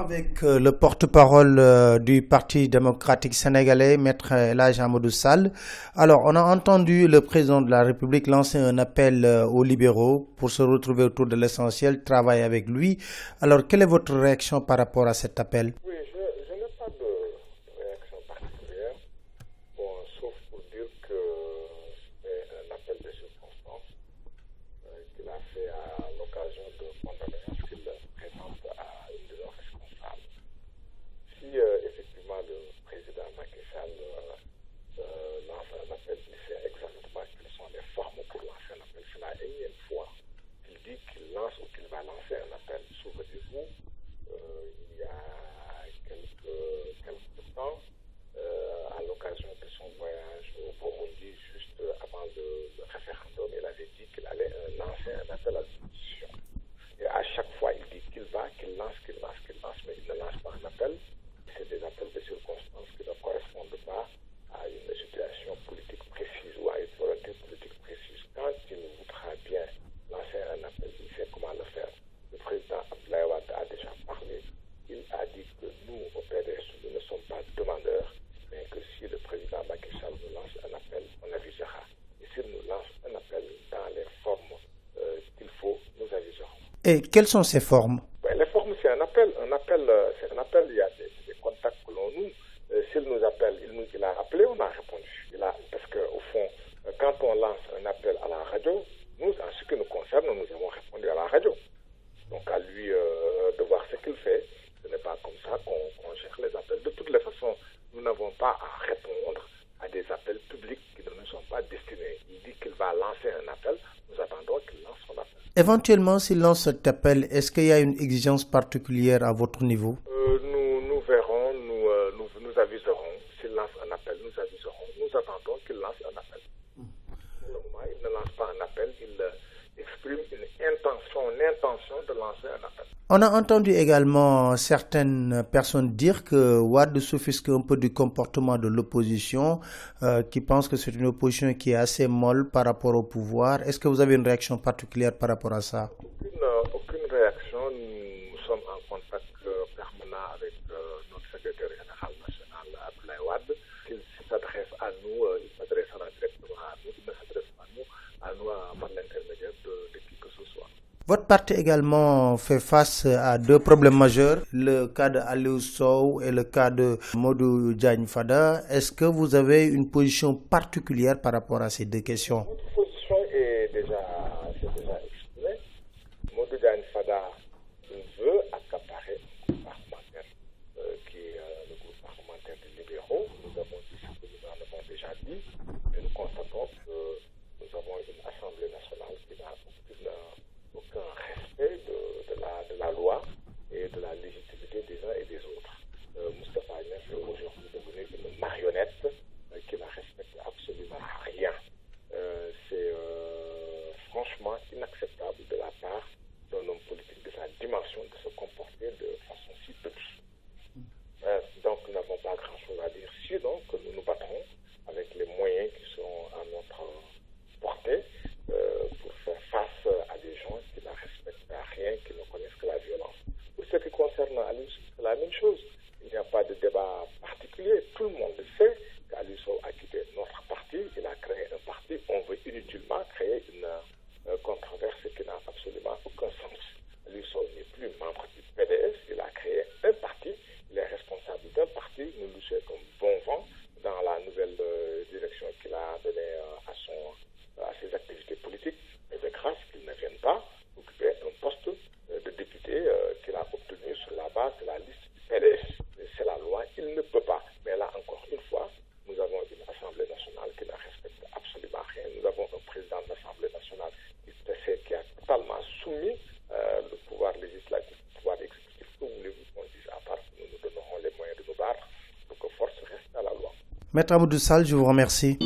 avec le porte-parole du Parti démocratique sénégalais, Maître El Hadji Amadou Sall. Alors, on a entendu le président de la République lancer un appel aux libéraux pour se retrouver autour de l'essentiel, travailler avec lui. Alors, quelle est votre réaction par rapport à cet appel? Oui, je n'ai pas de réaction particulière, sauf pour dire que c'est un appel de circonstance qu'il a fait à l'occasion de condoléances qu'il présente à une de leurs responsables. Si effectivement le président Macky Sall lance un appel, il sait exactement quelles sont les formes pour lancer un appel. C'est la énième fois qu'il dit qu'il lance ou qu'il va lancer un appel. Souvenez-vous, il y a quelques temps, à l'occasion de son voyage au Burundi, juste avant le référendum, il avait dit qu'il allait lancer un appel à l'opposition. Et à chaque fois, il dit qu'il lance, mais il ne lance pas un appel. C'est des appels de circonstances qui ne correspondent pas à une situation politique précise ou à une volonté politique précise. Quand il voudra bien lancer un appel, il sait comment le faire. Le président Abdoulaye Wade a déjà parlé. Il a dit que nous, au PDS, nous ne sommes pas demandeurs, mais que si le président Macky Sall nous lance un appel, on avisera. Et s'il nous lance un appel dans les formes qu'il faut, nous aviserons. Et quelles sont ces formes? Les formes, c'est un appel. C'est un appel. Il y a des contacts que l'on noue. S'il nous appelle, il a appelé, on a répondu. Parce qu'au fond, quand on lance un appel à la radio, nous, en ce qui nous concerne, nous avons répondu à la radio. Donc à lui de voir ce qu'il fait. Ce n'est pas comme ça qu'on gère les appels. De toutes les façons, nous n'avons pas à répondre à des appels publics qui ne nous sont pas destinés. Il dit qu'il va lancer un appel. Nous attendons qu'il lance son appel. Éventuellement, s'il lance cet appel, est-ce qu'il y a une exigence particulière à votre niveau? Nous verrons, nous aviserons. S'il lance un appel, nous aviserons. Nous attendons qu'il lance un appel. Pour le moment, il ne lance pas un appel, il exprime une intention de lancer un appel. On a entendu également certaines personnes dire que Wade s'offusque un peu du comportement de l'opposition, qui pense que c'est une opposition qui est assez molle par rapport au pouvoir. Est-ce que vous avez une réaction particulière par rapport à ça? Aucune réaction. Nous sommes en contact permanent avec notre secrétaire général national, Abdoulaye Wade. S'il s'adresse à nous, il s'adressera directement à nous. Il ne s'adresse pas à nous par l'intermédiaire de qui que ce soit. Votre parti également fait face à deux problèmes majeurs, le cas de Aliou Sow et le cas de Modou Diagne Fada. Est-ce que vous avez une position particulière par rapport à ces deux questions? Notre position est déjà exprimée. Modou Diagne Fada veut accaparer le groupe parlementaire qui est le groupe parlementaire des libéraux. Nous avons dit ce que nous en avons déjà dit, mais nous constatons que nous avons une Assemblée nationale qui n'a aucun respect de la loi et de la légitimité des uns et des autres. Moustapha Niasse est aujourd'hui devenu une marionnette qui ne respecte absolument rien. C'est franchement inacceptable de la part d'un homme politique de sa dimension de se comporter de façon si petite. Donc nous n'avons pas grand-chose à dire, sinon que nous nous battrons avec les moyens qui sont à notre portée pour faire face à des gens qui ne respectent rien, qui ne connaissent que la violence. Pour ce qui concerne Aliou, c'est la même chose. Il n'y a pas de débat particulier. Tout le monde sait qu'Aliou Sow a quitté notre parti. Il a créé un parti. On veut inutilement créer une controverse qui n'a absolument aucun sens. Aliou Sow n'est plus membre du PDS. Il a créé un parti. Il est responsable d'un parti. Nous lui souhaitons bon vent dans la nouvelle direction qu'il a donnée à ses activités politiques. Mais de grâce qu'il ne vienne pas occuper un poste de député qu'il a obtenu sur la base de la liste du PDS. C'est la loi, il ne peut pas. Mais là, encore une fois, nous avons une Assemblée nationale qui ne respecte absolument rien. Nous avons un président de l'Assemblée nationale qui a totalement soumis le pouvoir législatif, le pouvoir exécutif. Que voulez-vous qu'on dise à part que nous nous donnerons les moyens de nous battre pour que force reste à la loi. Maître Amadou Sall, je vous remercie.